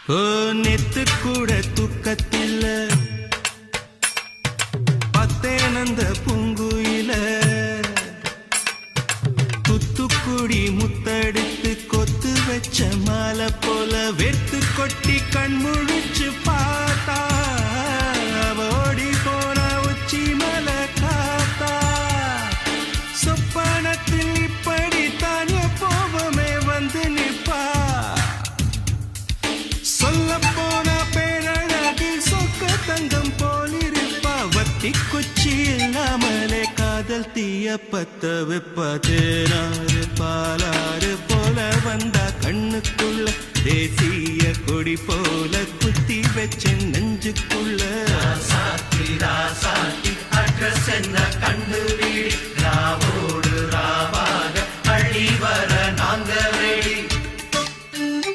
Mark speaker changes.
Speaker 1: ஓ நெத்து கூட தூக்கத்தில்ல பத்தேனந்த பூங்குயில துத்துக்குடி முத்தெடுத்து கொத்து வச்ச மாலை போல வெத்து கொட்டி கண் முழிச்சு பார்த்தா ஓடி போன உச்சி மலை காத்தா சொப்பனத்தில் இப்படித்தான் எப்போவுமே வந்து நிப்பா சொல்ல போன பேரழகு சொக்க தங்கம் போலிருப்பா வத்தி குச்சி இல்லாமலே காதல் தீய பத்த வெப்ப தேனாறு பாலாறு போல வந்தா கண்ணுக்குள்ள தேசிய கொடி போல குத்தி வச்ச நெஞ்சுக்குள்ள
Speaker 2: சாத்தி அட்ரஸ் என்ன கண்டு வீடி